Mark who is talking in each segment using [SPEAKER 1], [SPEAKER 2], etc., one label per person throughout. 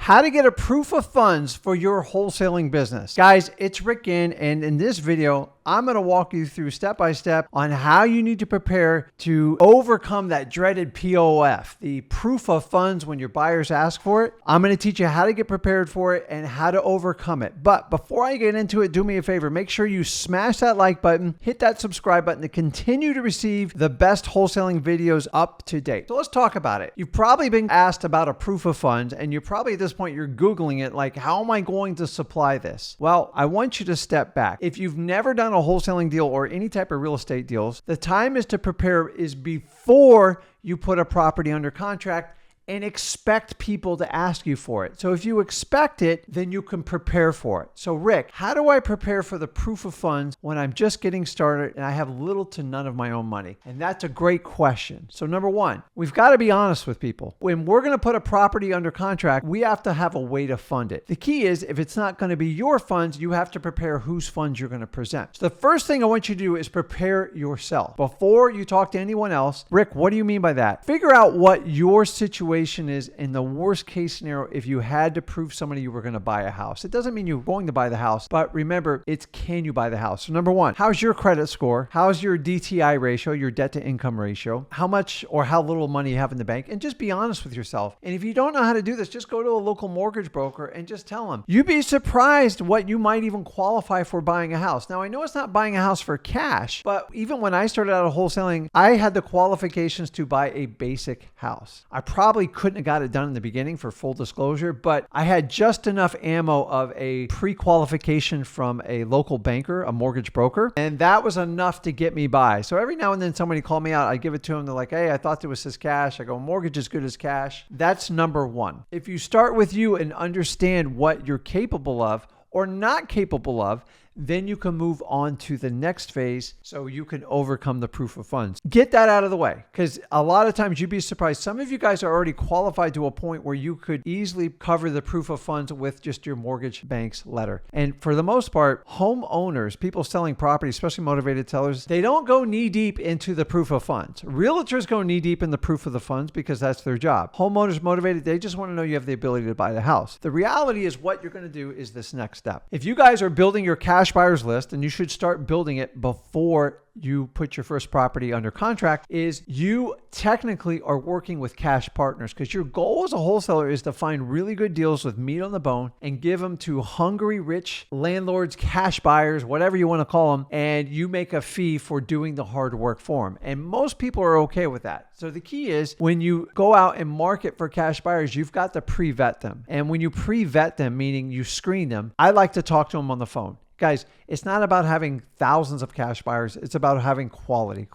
[SPEAKER 1] How to get a proof of funds for your wholesaling business. Guys, it's Rick Ginn, and in this video, I'm going to walk you through step by step on how you need to prepare to overcome that dreaded POF, the proof of funds when your buyers ask for it. I'm going to teach you how to get prepared for it and how to overcome it. But before I get into it, do me a favor, make sure you smash that like button, hit that subscribe button to continue to receive the best wholesaling videos up to date. So let's talk about it. You've probably been asked about a proof of funds, and you're probably at this point, you're Googling it like, how am I going to supply this? Well, I want you to step back. If you've never done a wholesaling deal or any type of real estate deals, the time is to prepare is before you put a property under contract and expect people to ask you for it. So if you expect it, then you can prepare for it. So Rick, how do I prepare for the proof of funds when I'm just getting started and I have little to none of my own money? And that's a great question. So number one, we've got to be honest with people. When we're going to put a property under contract, we have to have a way to fund it. The key is if it's not going to be your funds, you have to prepare whose funds you're going to present. So the first thing I want you to do is prepare yourself. Before you talk to anyone else, Rick, what do you mean by that? Figure out what your situation is in the worst case scenario if you had to prove somebody you were going to buy a house. It doesn't mean you're going to buy the house, but remember, it's can you buy the house? So number one, how's your credit score? How's your DTI ratio, your debt to income ratio? How much or how little money you have in the bank? And just be honest with yourself. And if you don't know how to do this, just go to a local mortgage broker and just tell them. You'd be surprised what you might even qualify for buying a house. Now, I know it's not buying a house for cash, but even when I started out of wholesaling, I had the qualifications to buy a basic house. I probably couldn't have got it done in the beginning for full disclosure, but I had just enough ammo of a pre-qualification from a local banker, a mortgage broker, and that was enough to get me by. So every now and then somebody called me out, I give it to them. They're like, hey, I thought this was cash. I go, mortgage is good as cash. That's number one. If you start with you and understand what you're capable of or not capable of, then you can move on to the next phase so you can overcome the proof of funds. Get that out of the way, because a lot of times you'd be surprised. Some of you guys are already qualified to a point where you could easily cover the proof of funds with just your mortgage bank's letter. And for the most part, homeowners, people selling property, especially motivated sellers, they don't go knee deep into the proof of funds. Realtors go knee deep in the proof of the funds because that's their job. Homeowners motivated, they just want to know you have the ability to buy the house. The reality is what you're going to do is this next step. If you guys are building your cash buyers list, and you should start building it before you put your first property under contract, is you technically are working with cash partners, because your goal as a wholesaler is to find really good deals with meat on the bone and give them to hungry, rich landlords, cash buyers, whatever you want to call them, and you make a fee for doing the hard work for them. And most people are okay with that. So the key is when you go out and market for cash buyers, you've got to pre-vet them. And when you pre-vet them, meaning you screen them, I like to talk to them on the phone. Guys, it's not about having thousands of cash buyers. It's about having quality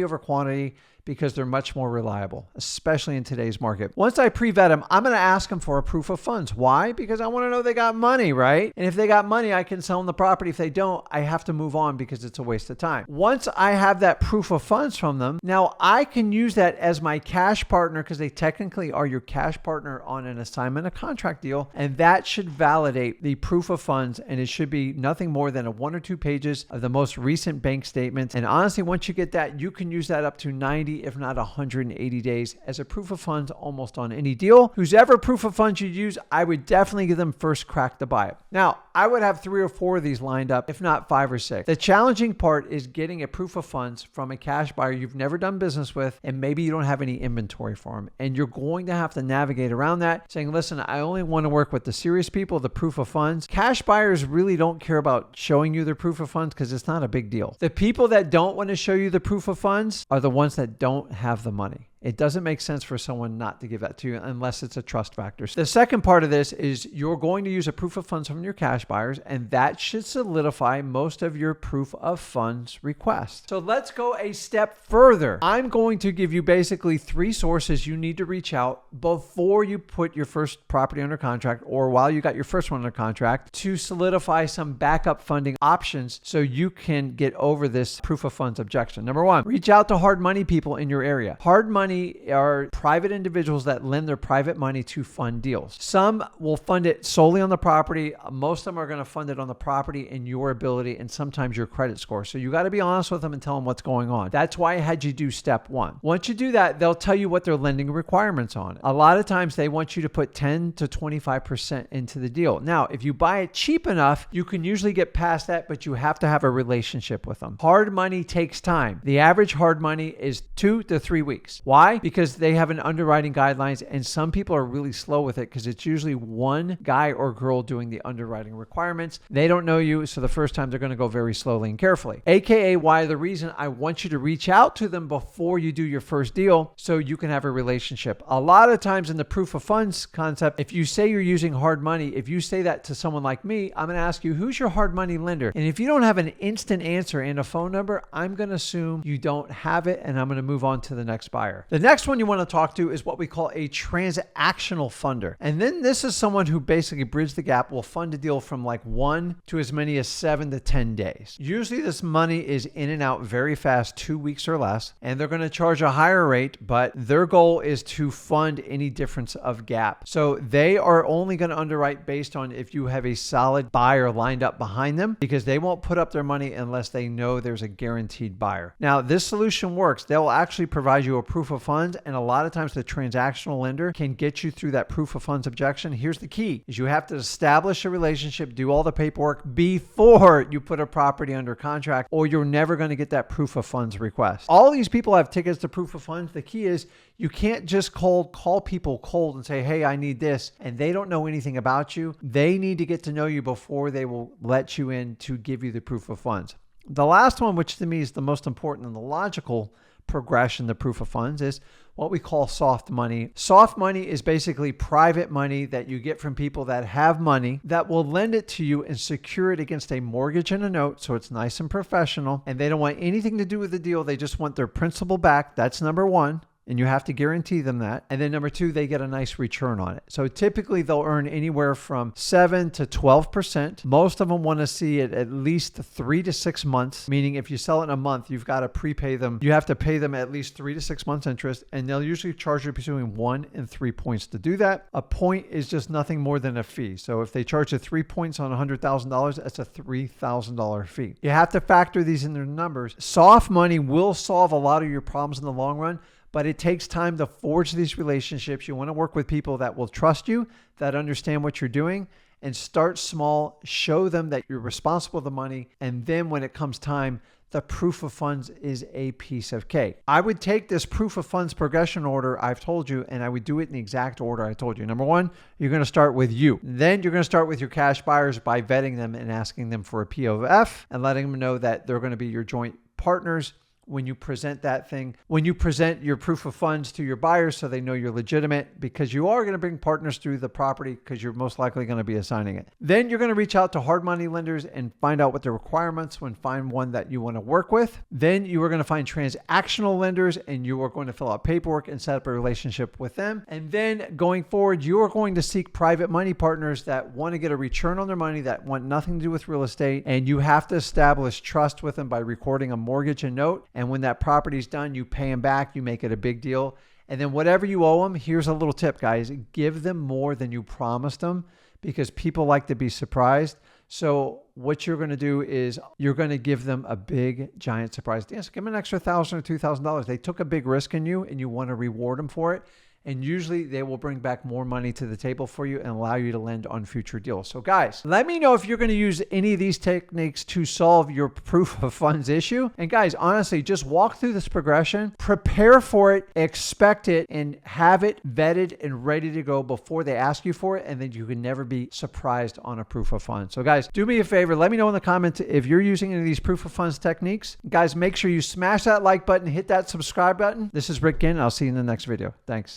[SPEAKER 1] over quantity, because they're much more reliable, especially in today's market. Once I pre-vet them, I'm going to ask them for a proof of funds. Why? Because I want to know they got money, right? And if they got money, I can sell them the property. If they don't, I have to move on because it's a waste of time. Once I have that proof of funds from them, now I can use that as my cash partner, because they technically are your cash partner on an assignment, a contract deal, and that should validate the proof of funds, and it should be nothing more than 1 or 2 pages of the most recent bank statements. And honestly, once you get that, you can use that up to 90, if not 180 days as a proof of funds almost on any deal. Whoever proof of funds you use, I would definitely give them first crack to buy it. Now, I would have 3 or 4 of these lined up, if not 5 or 6. The challenging part is getting a proof of funds from a cash buyer you've never done business with, and maybe you don't have any inventory for them. And you're going to have to navigate around that, saying, listen, I only want to work with the serious people, the proof of funds. Cash buyers really don't care about showing you their proof of funds because it's not a big deal. The people that don't want to show you the proof of funds are the ones that don't have the money. It doesn't make sense for someone not to give that to you unless it's a trust factor. The second part of this is you're going to use a proof of funds from your cash buyers, and that should solidify most of your proof of funds requests. So let's go a step further. I'm going to give you basically 3 sources you need to reach out before you put your first property under contract, or while you got your first one under contract, to solidify some backup funding options so you can get over this proof of funds objection. Number 1, reach out to hard money people in your area. Hard money money are private individuals that lend their private money to fund deals. Some will fund it solely on the property. Most of them are going to fund it on the property and your ability and sometimes your credit score. So you got to be honest with them and tell them what's going on. That's why I had you do step one. Once you do that, they'll tell you what their lending requirements on it. A lot of times they want you to put 10 to 25% into the deal. Now, if you buy it cheap enough, you can usually get past that, but you have to have a relationship with them. Hard money takes time. The average hard money is 2 to 3 weeks. Why? Because they have an underwriting guidelines and some people are really slow with it because it's usually one guy or girl doing the underwriting requirements. They don't know you, so the first time they're going to go very slowly and carefully. AKA why the reason I want you to reach out to them before you do your first deal so you can have a relationship. A lot of times in the proof of funds concept, if you say you're using hard money, if you say that to someone like me, I'm going to ask you, who's your hard money lender? And if you don't have an instant answer and a phone number, I'm going to assume you don't have it and I'm going to move on to the next buyer. The next one you want to talk to is what we call a transactional funder. And then this is someone who basically bridges the gap, will fund a deal from like 1 to as many as 7 to 10 days. Usually this money is in and out very fast, 2 weeks or less, and they're going to charge a higher rate, but their goal is to fund any difference of gap. So they are only going to underwrite based on if you have a solid buyer lined up behind them, because they won't put up their money unless they know there's a guaranteed buyer. Now, this solution works. They'll actually provide you a proof of funds, and a lot of times the transactional lender can get you through that proof of funds objection. Here's the key, is you have to establish a relationship, do all the paperwork before you put a property under contract, or you're never going to get that proof of funds request. All these people have tickets to proof of funds. The key is you can't just call people cold and say, hey, I need this, and they don't know anything about you. They need to get to know you before they will let you in to give you the proof of funds. The last one, which to me is the most important and the logical progression, the proof of funds, is what we call soft money. Soft money is basically private money that you get from people that have money that will lend it to you and secure it against a mortgage and a note. So it's nice and professional, and they don't want anything to do with the deal. They just want their principal back. That's number one. And you have to guarantee them that. And then number two, they get a nice return on it. So typically they'll earn anywhere from 7 to 12%. Most of them want to see it at least 3 to 6 months, meaning if you sell it in a month, you've got to prepay them. You have to pay them at least 3 to 6 months interest, and they'll usually charge you between 1 and 3 points to do that. A point is just nothing more than a fee. So if they charge you 3 points on $100,000, that's a $3,000 fee. You have to factor these in their numbers. Soft money will solve a lot of your problems in the long run, but it takes time to forge these relationships. You want to work with people that will trust you, that understand what you're doing, and start small. Show them that you're responsible for the money. And then when it comes time, the proof of funds is a piece of cake. I would take this proof of funds progression order I've told you, and I would do it in the exact order I told you. Number one, you're going to start with you. Then you're going to start with your cash buyers by vetting them and asking them for a POF and letting them know that they're going to be your joint partners. When you present that thing, when you present your proof of funds to your buyers so they know you're legitimate, because you are going to bring partners through the property because you're most likely going to be assigning it. Then you're going to reach out to hard money lenders and find out what their requirements, and find one that you want to work with. Then you are going to find transactional lenders and you are going to fill out paperwork and set up a relationship with them. And then going forward, you are going to seek private money partners that want to get a return on their money, that want nothing to do with real estate. And you have to establish trust with them by recording a mortgage and note. And when that property's done, you pay them back, you make it a big deal. And then whatever you owe them, here's a little tip, guys. Give them more than you promised them, because people like to be surprised. So what you're going to do is you're going to give them a big, giant surprise. Yes, give them an extra $1,000 or $2,000. They took a big risk in you and you want to reward them for it. And usually they will bring back more money to the table for you and allow you to lend on future deals. So guys, let me know if you're going to use any of these techniques to solve your proof of funds issue. And guys, honestly, just walk through this progression, prepare for it, expect it, and have it vetted and ready to go before they ask you for it. And then you can never be surprised on a proof of funds. So guys, do me a favor. Let me know in the comments if you're using any of these proof of funds techniques. Guys, make sure you smash that like button, hit that subscribe button. This is Rick Ginn. I'll see you in the next video. Thanks.